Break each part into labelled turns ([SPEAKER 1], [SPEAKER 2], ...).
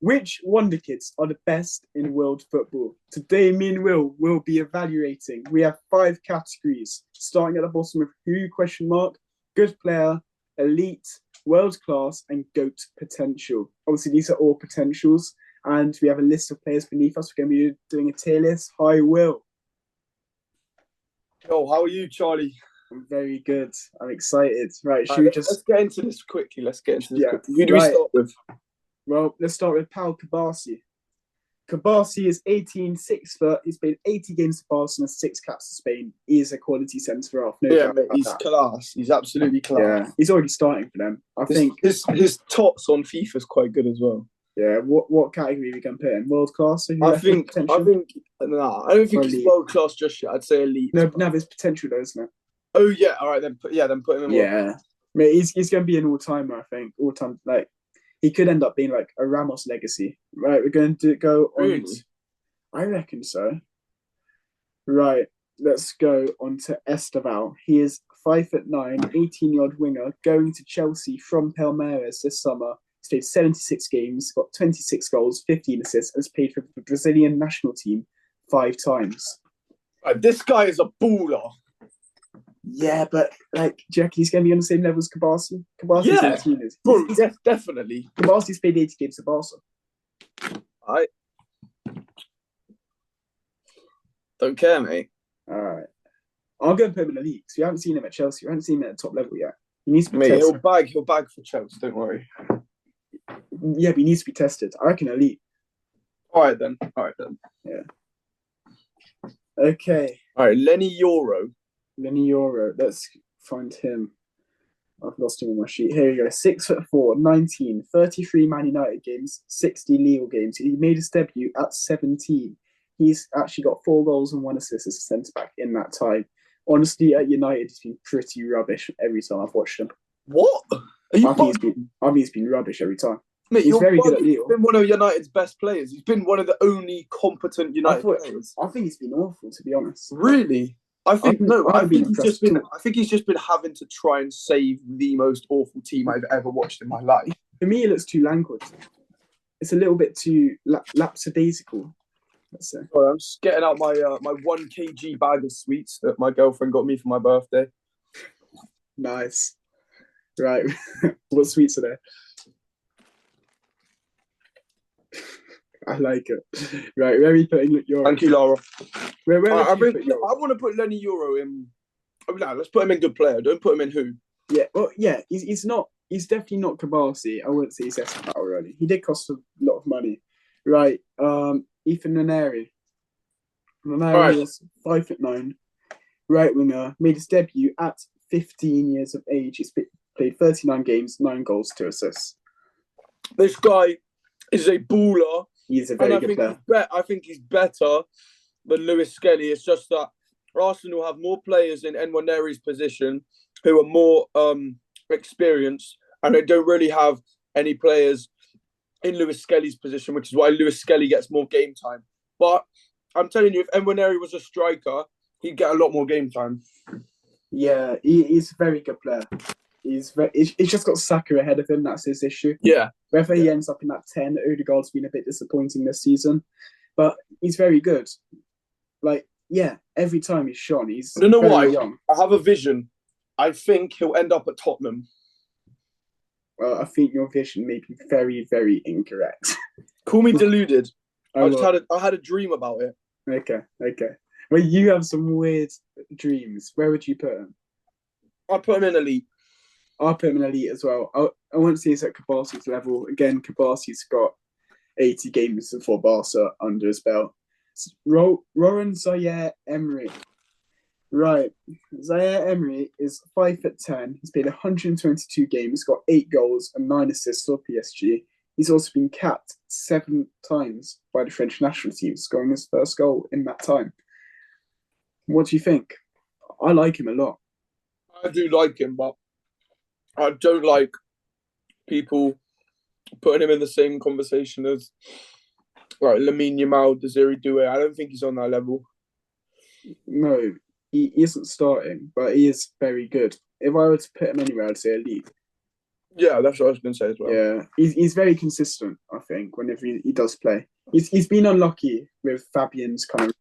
[SPEAKER 1] Which wonderkids are the best in world football? Today, me and Will will be evaluating. We have five categories, starting at the bottom with who question mark, good player, elite, world class, and GOAT potential. Obviously, these are all potentials, and we have a list of players beneath us. We're going to be doing a tier list. Hi, Will.
[SPEAKER 2] Yo, how are you, Charlie?
[SPEAKER 1] I'm very good. I'm excited. Right, should
[SPEAKER 2] Right,
[SPEAKER 1] we
[SPEAKER 2] let's
[SPEAKER 1] just?
[SPEAKER 2] get into this quickly.
[SPEAKER 1] Yeah,
[SPEAKER 2] Who do we
[SPEAKER 1] right.
[SPEAKER 2] start with?
[SPEAKER 1] Well, let's start with Pal Kabasi. Kabasi is 18, 6 foot. He's played 80 games for Barcelona, six caps for Spain. He is a quality centre half, no
[SPEAKER 2] Yeah,
[SPEAKER 1] doubt
[SPEAKER 2] mate,
[SPEAKER 1] about
[SPEAKER 2] he's
[SPEAKER 1] that.
[SPEAKER 2] class. He's absolutely class.
[SPEAKER 1] Yeah, he's already starting for them. I think.
[SPEAKER 2] His tots on FIFA is quite good as well.
[SPEAKER 1] Yeah, what category are we going to put in? World class?
[SPEAKER 2] I think. I don't think he's world class just yet. I'd say elite.
[SPEAKER 1] No, there's potential though, isn't it?
[SPEAKER 2] Oh yeah, all right then. Put him in.
[SPEAKER 1] Yeah, mate, he's going to be an all timer. I think all time. Like he could end up being like a Ramos legacy. Right, we're going to go on.
[SPEAKER 2] Really?
[SPEAKER 1] I reckon so. Right, let's go on to Esteval. He is 5'9", 18-year-old winger going to Chelsea from Palmeiras this summer. He's played 76 games, got 26 goals, 15 assists, and has played for the Brazilian national team 5 times.
[SPEAKER 2] Right, this guy is a baller.
[SPEAKER 1] Yeah, but like, do you reckon he's going to be on the same level as Kabasi? Kabasi's 18 is.
[SPEAKER 2] Bro, definitely.
[SPEAKER 1] Kabasi's played 80 games for Barca.
[SPEAKER 2] I don't care, mate.
[SPEAKER 1] All right. I'm going to put him in the league because we haven't seen him at Chelsea. We haven't seen him at the top level yet. He needs to be tested.
[SPEAKER 2] He'll bag for Chelsea, don't worry.
[SPEAKER 1] Yeah, but he needs to be tested. I reckon elite.
[SPEAKER 2] All right then.
[SPEAKER 1] Yeah. Okay.
[SPEAKER 2] All right, Lenny Euro.
[SPEAKER 1] Let's find him. I've lost him on my sheet. Here we go. 6'4", 19, 33 Man United games, 60 Lille games. He made his debut at 17. He's actually got 4 goals and 1 assist as a centre back in that time. Honestly, at United, he's been pretty rubbish every time I've watched him.
[SPEAKER 2] What?
[SPEAKER 1] I think he's been rubbish every time.
[SPEAKER 2] Mate,
[SPEAKER 1] he's very good at Lille.
[SPEAKER 2] He's been one of United's best players. He's been one of the only competent United players.
[SPEAKER 1] I think he's been awful, to be honest.
[SPEAKER 2] Really? I think he's just been having to try and save the most awful team I've ever watched in my life.
[SPEAKER 1] For me, it looks too languid. It's a little bit too lapsadaisical. Let's say.
[SPEAKER 2] Sorry, I'm just getting out my 1 kg bag of sweets that my girlfriend got me for my birthday.
[SPEAKER 1] Nice. Right. What sweets are there? I like it. Right, where are we putting Euro?
[SPEAKER 2] Thank you, Laura.
[SPEAKER 1] I
[SPEAKER 2] want to put Lenny Euro in. Let's put him in good player. Don't put him in who.
[SPEAKER 1] Yeah, well, yeah, he's not. He's definitely not Kabasi. I wouldn't say he's Escobar already. He did cost a lot of money. Right. Ethan Nwaneri. Nwaneri is 5'9", right winger. Made his debut at 15 years of age. He's played 39 games, 9 goals, 2 assists.
[SPEAKER 2] This guy is a baller.
[SPEAKER 1] He's a very good player.
[SPEAKER 2] I think he's better than Lewis Skelly. It's just that Arsenal have more players in Nwaneri's position who are more experienced, and they don't really have any players in Lewis Skelly's position, which is why Lewis Skelly gets more game time. But I'm telling you, if Nwaneri was a striker, he'd get a lot more game time.
[SPEAKER 1] Yeah, he's a very good player. He's just got Saka ahead of him. That's his issue.
[SPEAKER 2] Yeah.
[SPEAKER 1] Whether he ends up in that 10, Odegaard's been a bit disappointing this season, but he's very good. Like, yeah, every time he's shone, he's
[SPEAKER 2] I don't know why.
[SPEAKER 1] young.
[SPEAKER 2] I have a vision. I think he'll end up at Tottenham.
[SPEAKER 1] Well, I think your vision may be very, very incorrect.
[SPEAKER 2] Call me deluded. I had a dream about it.
[SPEAKER 1] Okay. Well, you have some weird dreams. Where would you put him?
[SPEAKER 2] I'll put him in elite.
[SPEAKER 1] I'll put him in elite as well. I won't say he's at Kabasi's level. Again, Kabasi's got 80 games for Barca under his belt. Roran Zaire Emery. Right. Zaire Emery is 5'10". He's played 122 games, got 8 goals and 9 assists for PSG. He's also been capped 7 times by the French national team, scoring his first goal in that time. What do you think? I like him a lot.
[SPEAKER 2] I do like him, but I don't like people putting him in the same conversation as Lamine Yamal, Desiree Doué. I don't think he's on that level.
[SPEAKER 1] No, he isn't starting, but he is very good. If I were to put him anywhere, I'd say elite.
[SPEAKER 2] Yeah, that's what I was going to say as well.
[SPEAKER 1] Yeah, he's very consistent. I think whenever he does play, he's been unlucky with Fabian's kind of.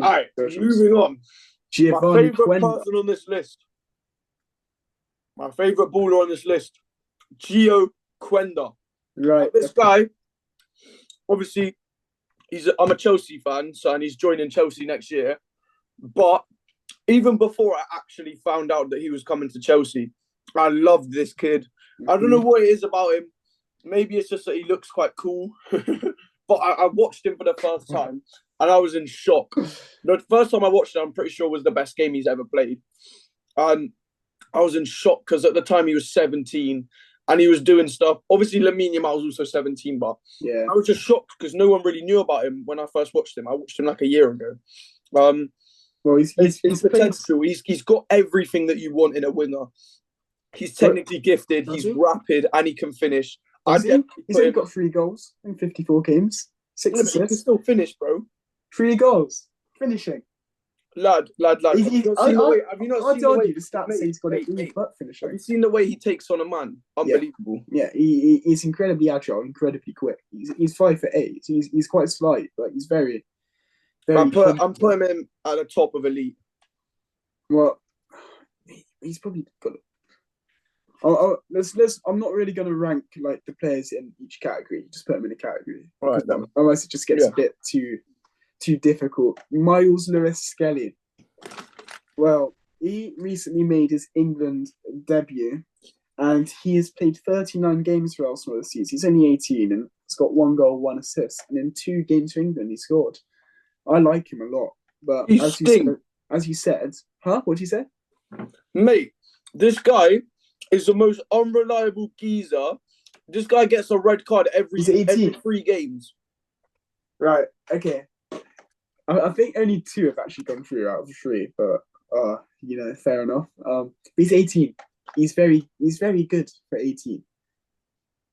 [SPEAKER 2] All right, moving on. My
[SPEAKER 1] Giovanni
[SPEAKER 2] favourite
[SPEAKER 1] Quenda.
[SPEAKER 2] person on this list, my favourite baller on this list, Gio Quenda.
[SPEAKER 1] Right.
[SPEAKER 2] This guy, obviously, I'm a Chelsea fan, and he's joining Chelsea next year. But even before I actually found out that he was coming to Chelsea, I loved this kid. I don't know what it is about him. Maybe it's just that he looks quite cool. But I watched him for the first time, and I was in shock. The first time I watched him, I'm pretty sure was the best game he's ever played. And I was in shock because at the time he was 17 and he was doing stuff. Obviously, Lamine Yamal was also 17, but
[SPEAKER 1] Yeah.
[SPEAKER 2] I was just shocked because no one really knew about him when I first watched him. I watched him like a year ago.
[SPEAKER 1] Well, he's
[SPEAKER 2] potential. He's got everything that you want in a winger. He's technically gifted. He's rapid, and he can finish.
[SPEAKER 1] He's only got 3 goals in 54 games. 6 assists.
[SPEAKER 2] He can still finish, bro.
[SPEAKER 1] 3 goals. Finishing.
[SPEAKER 2] Lad. Have you not seen the way
[SPEAKER 1] the stats say he's got it, but finishing.
[SPEAKER 2] Have you seen the way he takes on a man? Unbelievable.
[SPEAKER 1] Yeah, he's incredibly agile, incredibly quick. He's 5'8". He's quite slight, but he's very, very.
[SPEAKER 2] I'm putting him at the top of elite.
[SPEAKER 1] Well, he's probably got. I'm not really going to rank like the players in each category. Just put them in a category.
[SPEAKER 2] Right,
[SPEAKER 1] otherwise, it just gets a bit too difficult. Miles Lewis Skelly. Well, he recently made his England debut, and he has played 39 games for Arsenal this season. He's only 18 and he's got 1 goal, 1 assist, and in 2 games for England he scored. I like him a lot, but as you said, What did you say,
[SPEAKER 2] mate? This guy is the most unreliable geezer. This guy gets a red card every 3 games.
[SPEAKER 1] Right. Okay. I think only 2 have actually gone through out of the 3, but fair enough. He's 18. He's very good for 18.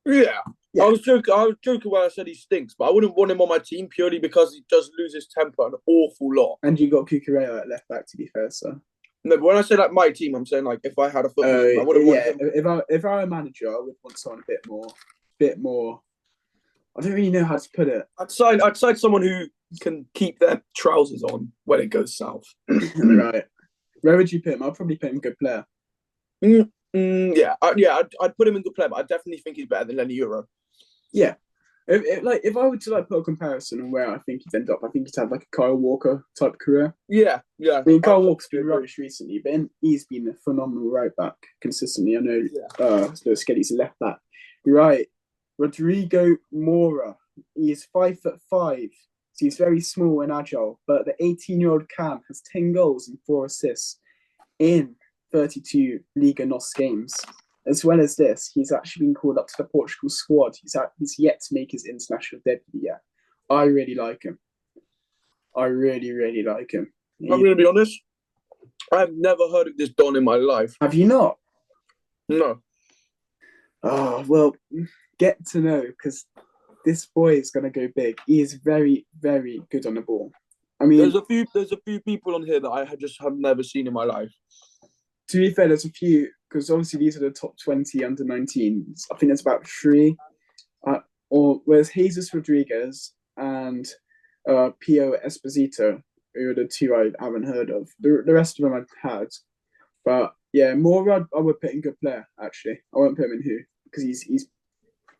[SPEAKER 2] Yeah. I was joking when I said he stinks, but I wouldn't want him on my team purely because he does lose his temper an awful lot.
[SPEAKER 1] And you got Kukurea at left back, to be fair, so.
[SPEAKER 2] No, but when I say like my team, I'm saying like if I had a football team, I wouldn't want him.
[SPEAKER 1] If I were a manager, I would want someone a bit more. I don't really know how to put it.
[SPEAKER 2] I'd sign someone who can keep their trousers on when it goes south.
[SPEAKER 1] Right. Where would you put him? I'd probably put him good player.
[SPEAKER 2] I'd put him in good player, but I definitely think he's better than Lenny Euro.
[SPEAKER 1] Yeah. If I were to put a comparison on where I think he'd end up, I think he'd have like a Kyle Walker type career.
[SPEAKER 2] Yeah.
[SPEAKER 1] I mean, Kyle Walker's been rubbish recently, but he's been a phenomenal right back consistently. I know Skelly's a left back. Right. Rodrigo Mora. He is 5'5". So he's very small and agile. But the 18-year-old Cam has 10 goals and 4 assists in 32 Liga NOS games. As well as this, he's actually been called up to the Portugal squad. He's yet to make his international debut yet. I really like him. I really, really like him.
[SPEAKER 2] I'm going to be honest. I've never heard of this Don in my life.
[SPEAKER 1] Have you not?
[SPEAKER 2] No.
[SPEAKER 1] Oh, well, get to know, because this boy is going to go big. He is very, very good on the ball. I mean,
[SPEAKER 2] there's a few people on here that I just have never seen in my life.
[SPEAKER 1] To be fair, there's a few, because obviously these are the top 20 under 19s. I think there's about 3. Whereas Jesus Rodriguez and Pio Esposito, who are the 2 I haven't heard of. The rest of them I've had. But yeah, Morad, I would put in good player, actually. I won't put him in who, because he's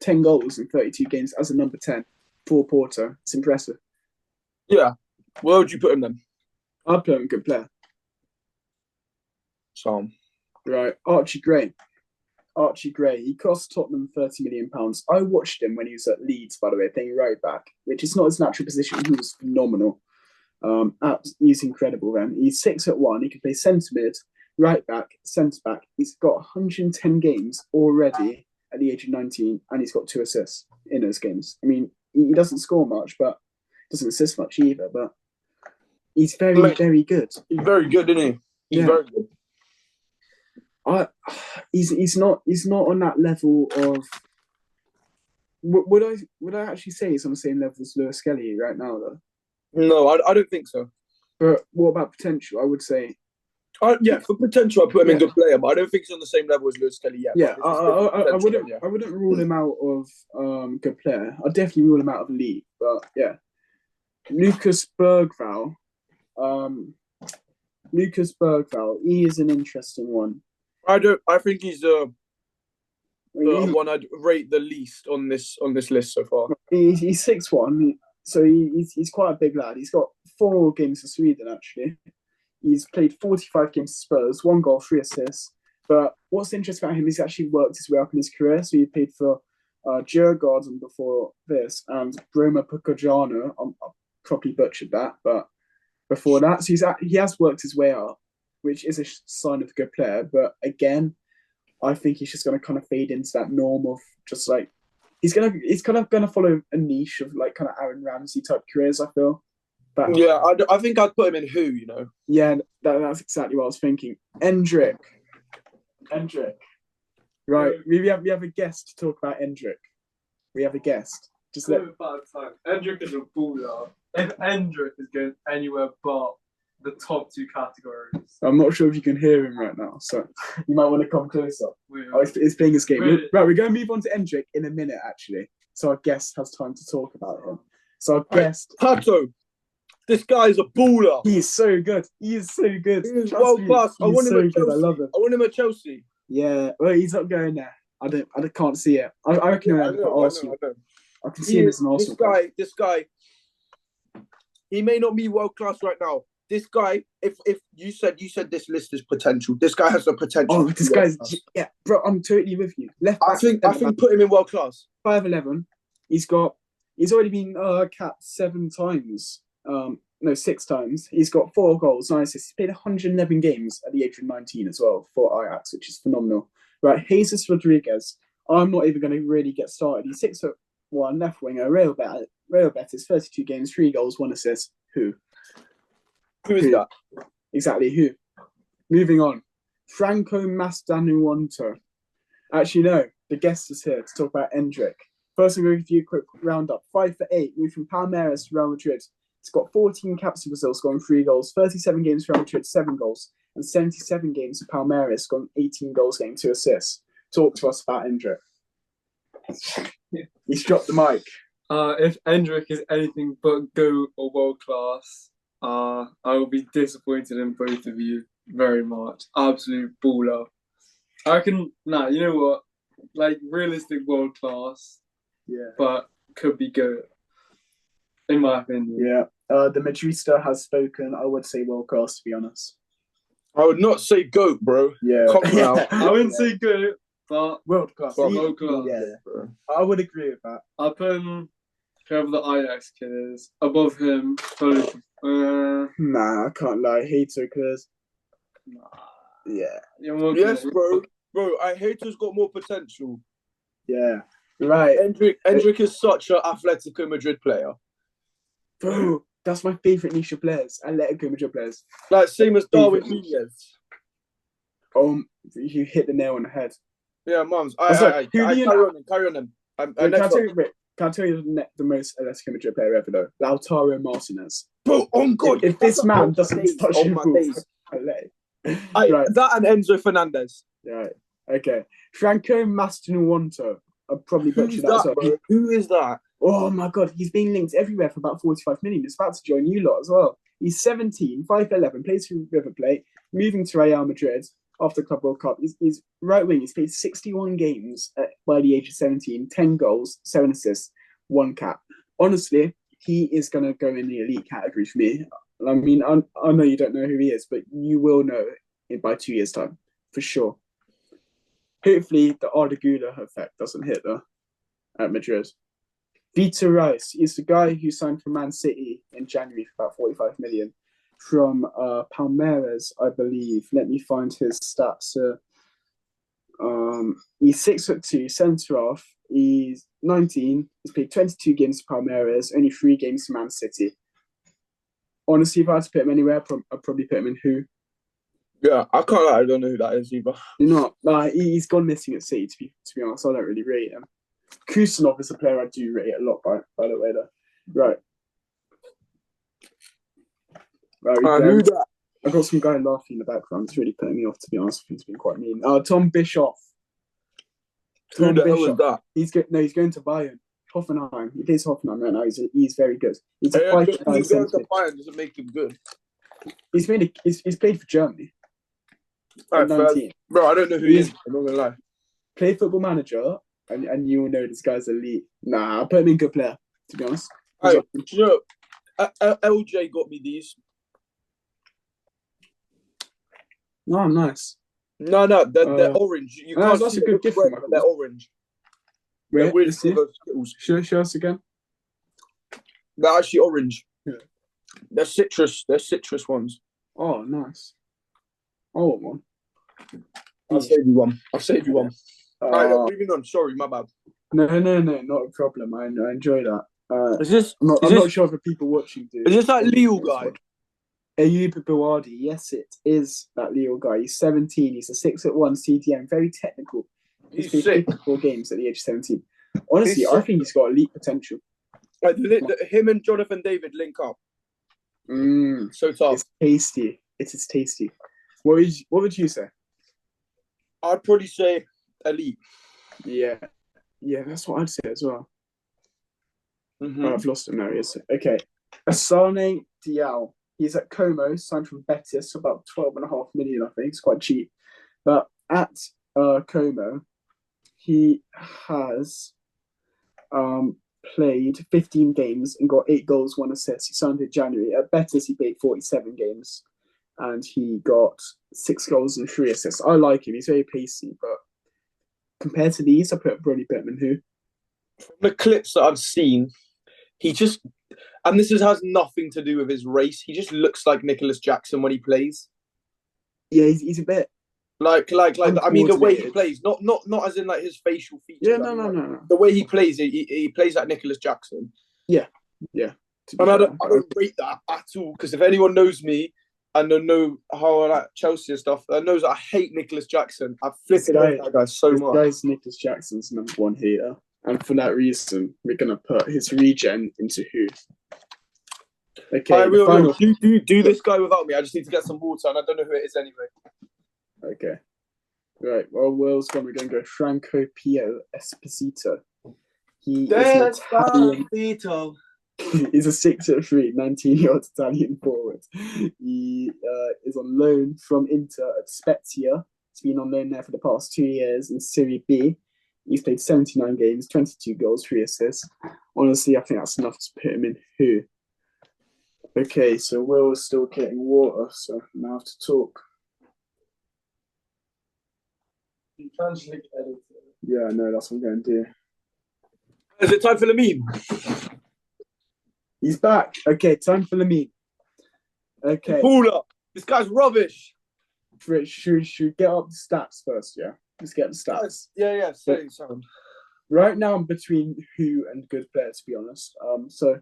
[SPEAKER 1] 10 goals in 32 games as a number 10 for Porto. It's impressive.
[SPEAKER 2] Yeah. Where would you put him then?
[SPEAKER 1] I'd put him in good player.
[SPEAKER 2] Sam.
[SPEAKER 1] Right. Archie Gray. He cost Tottenham £30 million. I watched him when he was at Leeds, by the way, playing right back, which is not his natural position. He was phenomenal. He's incredible then. He's 6'1". He can play centre mid, right back, centre back. He's got 110 games already at the age of 19, and he's got 2 assists in those games. I mean, he doesn't score much, but doesn't assist much either. But he's very, very good.
[SPEAKER 2] He's very good, isn't he? He's very good.
[SPEAKER 1] He's not on that level of. Would I actually say he's on the same level as Lewis Skelly right now though?
[SPEAKER 2] No, I don't think so.
[SPEAKER 1] But what about potential? I would say.
[SPEAKER 2] Yeah, for potential, I put him in good player, but I don't think he's on the same level as Lewis Kelly yet.
[SPEAKER 1] Yeah,
[SPEAKER 2] But this is good for
[SPEAKER 1] I
[SPEAKER 2] potential,
[SPEAKER 1] wouldn't
[SPEAKER 2] yeah.
[SPEAKER 1] I wouldn't rule him out of good player. I'd definitely rule him out of the league. But yeah, Lucas Bergvall. Lucas Bergvall. He is an interesting one.
[SPEAKER 2] I think he's the
[SPEAKER 1] I mean,
[SPEAKER 2] one I'd rate the least on this list so far.
[SPEAKER 1] he's 6'1", so he's quite a big lad. He's got 4 games for Sweden actually. He's played 45 games for Spurs, 1 goal, 3 assists. But what's interesting about him is he's actually worked his way up in his career. So he played for Djurgården before this and Broma Pucajano. I probably butchered that, but before that, so he has worked his way up, which is a sign of a good player. But again, I think he's just going to kind of fade into that norm of just like he's kind of going to follow a niche of like kind of Aaron Ramsey type careers. I feel. But,
[SPEAKER 2] yeah, I think I'd put him in who, you know.
[SPEAKER 1] Yeah, that's exactly what I was thinking. Endrick. Right, we have a guest to talk about Endrick. We have a guest. Just let.
[SPEAKER 3] Endrick is a baller. If Endrick is going anywhere but the top 2 categories,
[SPEAKER 1] I'm not sure if you can hear him right now, so you might want to come closer. It's playing his game. Really? Right, we're going to move on to Endrick in a minute, actually. So our guest has time to talk about him. So our guest,
[SPEAKER 2] Pato, this guy is a baller.
[SPEAKER 1] He is so good. He is
[SPEAKER 2] world class. I want him at Chelsea.
[SPEAKER 1] I love him.
[SPEAKER 2] I want him at Chelsea.
[SPEAKER 1] Yeah, well, he's not going there. I can't see it. I reckon he'll end up at Arsenal. I can see him as an Arsenal player.
[SPEAKER 2] This guy, he may not be world class right now. This guy, if you said this list is potential, this guy has the potential.
[SPEAKER 1] Oh, this guy's bro. I'm totally with you. Left back,
[SPEAKER 2] I think put him in world class.
[SPEAKER 1] 5'11". He's already been capped 7 times. No, 6 times. He's got 4 goals, 9 assists. He's played 111 games at the age of 19 as well for Ajax, which is phenomenal. Right, Jesus Rodriguez. I'm not even going to really get started. He's 6'1", left winger, Real Betis, 32 games, 3 goals, 1 assist. Who
[SPEAKER 2] is that?
[SPEAKER 1] Exactly, who? Moving on. Franco Mastanuonto. Actually, no. The guest is here to talk about Endrick. First, I'm going to give you a quick roundup. 5'8", moved from Palmeiras to Real Madrid. He's got 14 caps for Brazil, scoring 3 goals, 37 games for Real Madrid, 7 goals, and 77 games for Palmeiras, scoring 18 goals, getting 2 assists. Talk to us about Endrick. He's dropped the mic.
[SPEAKER 3] If Endrick is anything but GOAT or world class, I will be disappointed in both of you very much. Absolute baller. I reckon, you know what? Like, realistic world class, but could be GOAT, in my opinion.
[SPEAKER 1] Yeah. The Madrista has spoken. I would say world class, to be honest.
[SPEAKER 2] I would not say GOAT, bro.
[SPEAKER 1] Yeah.
[SPEAKER 3] I wouldn't say GOAT, but
[SPEAKER 1] world class.
[SPEAKER 3] World class.
[SPEAKER 1] Yeah. I would agree with that.
[SPEAKER 3] I'll put him, whoever the Ajax kid is, above him.
[SPEAKER 1] Nah, I can't lie. Hater clears.
[SPEAKER 3] Nah.
[SPEAKER 1] Yeah.
[SPEAKER 2] Yes, bro. Bro, Hater's got more potential.
[SPEAKER 1] Yeah. Right.
[SPEAKER 2] Endrick is such an Atletico Madrid player.
[SPEAKER 1] Bro, that's my favourite niche of players. Atletico Madrid players.
[SPEAKER 2] Like, same as Darwin Nunez.
[SPEAKER 1] You hit the nail on the head.
[SPEAKER 2] Yeah, mums. Carry on then.
[SPEAKER 1] Can I tell you the most Atletico Madrid player ever, though? Lautaro Martinez.
[SPEAKER 2] Bro, on God.
[SPEAKER 1] If this man doesn't touch him, right.
[SPEAKER 2] That and Enzo Fernandez.
[SPEAKER 1] Right. Okay. Franco Mastanuonto. I'll probably butcher that as well.
[SPEAKER 2] Who is that?
[SPEAKER 1] Oh my God, he's being linked everywhere for about 45 million. He's about to join you lot as well. He's 17, 5'11", plays for River Plate, moving to Real Madrid after Club World Cup. He's right wing. He's played 61 games by the age of 17, 10 goals, 7 assists, 1 cap. Honestly, he is going to go in the elite category for me. I mean, I know you don't know who he is, but you will know it by 2 years' time, for sure. Hopefully, the Arda Güler effect doesn't hit though at Madrid. Vitor Rice is the guy who signed for Man City in January for about 45 million from Palmeiras, I believe. Let me find his stats. He's 6'2", centre half. He's 19. He's played 22 games for Palmeiras, only 3 games for Man City. Honestly, if I had to put him anywhere, I'd probably put him in who?
[SPEAKER 2] Yeah, I can't lie. I don't know who that is either.
[SPEAKER 1] You're not. He's gone missing at City, to be honest. I don't really rate him. Kusanov is a player I do rate a lot, by the way, though. Right.
[SPEAKER 2] Who that?
[SPEAKER 1] I've got some guy laughing in the background. It's really putting me off, to be honest. He's been quite mean. Tom Bischoff.
[SPEAKER 2] Who the hell is that?
[SPEAKER 1] He's going to Bayern. Hoffenheim. He plays Hoffenheim right now. He's very good. He's a
[SPEAKER 2] Going
[SPEAKER 1] 5'9"
[SPEAKER 2] to
[SPEAKER 1] centre.
[SPEAKER 2] Bayern doesn't make him good.
[SPEAKER 1] He's played for Germany.
[SPEAKER 2] All right,
[SPEAKER 1] 19.
[SPEAKER 2] bro, I don't know who he is. I'm not gonna lie.
[SPEAKER 1] Play Football Manager, and you will know this guy's elite. Nah, I'll put him in good player, to be honest.
[SPEAKER 2] Hey, you know, LJ got me these.
[SPEAKER 1] Oh, nice.
[SPEAKER 2] No, they're orange. You can't
[SPEAKER 1] that's
[SPEAKER 2] see
[SPEAKER 1] a good gift
[SPEAKER 2] red,
[SPEAKER 1] for
[SPEAKER 2] but they're orange.
[SPEAKER 1] Wait,
[SPEAKER 2] weird
[SPEAKER 1] let's see. Show us again.
[SPEAKER 2] They're actually orange.
[SPEAKER 1] Yeah.
[SPEAKER 2] They're citrus. They're citrus ones.
[SPEAKER 1] Oh, nice. I want one.
[SPEAKER 2] I'll save you one. All right, moving on. Sorry, my bad.
[SPEAKER 1] No, not a problem. I enjoy that. I'm not sure if the people watching do.
[SPEAKER 2] Is this that Lille guy?
[SPEAKER 1] Ayub Bouadi. Yes, it is that Lille guy. He's 17. He's a 6'1" CDM. Very technical.
[SPEAKER 2] He's
[SPEAKER 1] played
[SPEAKER 2] sick.
[SPEAKER 1] 54 games at the age of 17. Honestly, I think he's got elite potential.
[SPEAKER 2] Like, him and Jonathan David link up. So tough.
[SPEAKER 1] It's tasty. It is tasty. What would you say?
[SPEAKER 2] I'd probably say elite.
[SPEAKER 1] Yeah, that's what I'd say as well.
[SPEAKER 2] Mm-hmm.
[SPEAKER 1] Oh, I've lost him now. Yes. Okay. Asane Diao. He's at Como, signed from Betis, about 12.5 million, I think. It's quite cheap. But at Como, he has played 15 games and got 8 goals, 1 assist. He signed in January. At Betis, he played 47 games and he got 6 goals and 3 assists. I like him. He's very pacey, but compared to these, I put Brody Bettman who?
[SPEAKER 2] From the clips that I've seen, he just, and this has nothing to do with his race, he just looks like Nicholas Jackson when he plays.
[SPEAKER 1] Yeah, he's a bit
[SPEAKER 2] like I mean the way he plays, not as in like his facial features.
[SPEAKER 1] Yeah, no.
[SPEAKER 2] The way he plays, he plays like Nicholas Jackson.
[SPEAKER 1] Yeah.
[SPEAKER 2] And I don't rate that at all, because if anyone knows me and they know how I like Chelsea and stuff, that knows that I hate Nicholas Jackson. I flipping hate that guy so much.
[SPEAKER 1] This guy's Nicholas Jackson's #1 hater. And for that reason, we're going to put his regen into who? Okay,
[SPEAKER 2] right, do this guy without me. I just need to get some water, and I don't know who it is anyway.
[SPEAKER 1] Okay. Right, well, Will's gone. We're going to go Franco Pio Esposito. He is an Italian. He's a 6'3", 19-year-old Italian forward. He is on loan from Inter at Spezia. He's been on loan there for the past 2 years in Serie B. He's played 79 games, 22 goals, 3 assists. Honestly, I think that's enough to put him in who? Okay, so Will's still getting water, so now I have to talk.
[SPEAKER 3] You can't just edit it.
[SPEAKER 1] Yeah, I know, that's what I'm going to do.
[SPEAKER 2] Is it time for the meme?
[SPEAKER 1] He's back. Okay, time for the meme. Okay.
[SPEAKER 2] Baller. This guy's rubbish.
[SPEAKER 1] Should we get up the stats first, yeah? Let's get the stats.
[SPEAKER 2] Yeah, say something.
[SPEAKER 1] Right now, I'm between who and good player, to be honest. So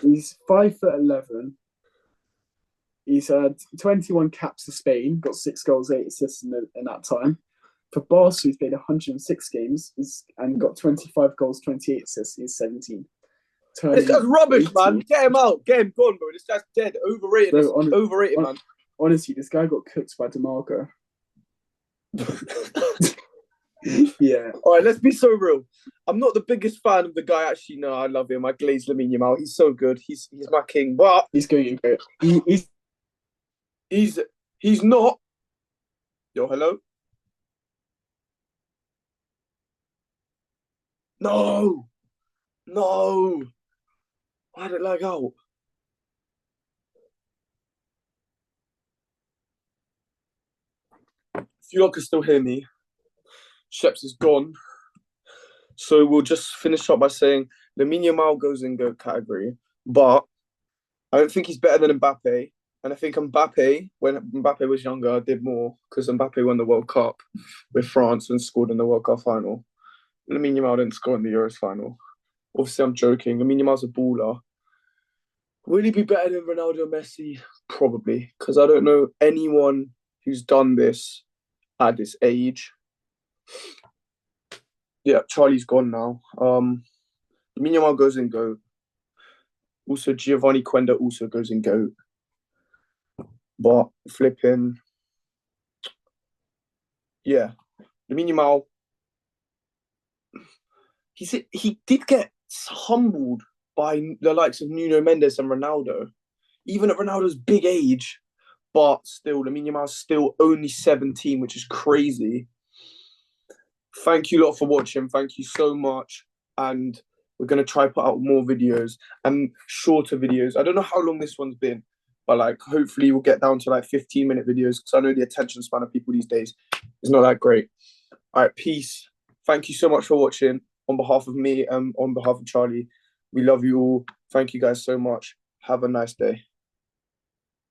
[SPEAKER 1] he's 5'11". He's had 21 caps for Spain, got 6 goals, 8 assists in that time. For Barca, he's played 106 games and got 25 goals, 28 assists. He's 17.
[SPEAKER 2] This guy's rubbish, 18. Man. Get him out. Get him gone, bro. This guy's dead. Overrated. Overrated, man.
[SPEAKER 1] Honestly, this guy got cooked by DeMarco. Yeah.
[SPEAKER 2] All right, let's be so real. I'm not the biggest fan of the guy. Actually, no, I love him. I glaze Lamine Yamal. He's so good. He's my king. But
[SPEAKER 1] he's going to go.
[SPEAKER 2] He's not. Yo, hello. No. Why did it lag out? If you all can still hear me, Sheps is gone. So we'll just finish up by saying Lamine Yamal goes in GOAT category, but I don't think he's better than Mbappe. And I think Mbappe, when Mbappe was younger, did more because Mbappe won the World Cup with France and scored in the World Cup final. Lamine Yamal didn't score in the Euros final. Obviously, I'm joking. Lamine Yamal's a baller. Will he be better than Ronaldo and Messi? Probably, because I don't know anyone who's done this at this age. Yeah, Charlie's gone now. Lamine Yamal goes in GOAT. Also, Giovanni Quenda also goes in GOAT. But flipping, yeah, Lamine Yamal. He did get humbled by the likes of Nuno Mendes and Ronaldo, even at Ronaldo's big age. But still, Lamine Yamal's still only 17, which is crazy. Thank you lot for watching. Thank you so much. And we're going to try put out more videos and shorter videos. I don't know how long this one's been, but like hopefully we'll get down to like 15-minute videos because I know the attention span of people these days is not that great. All right, peace. Thank you so much for watching. On behalf of me and on behalf of Charlie, we love you all. Thank you guys so much. Have a nice day.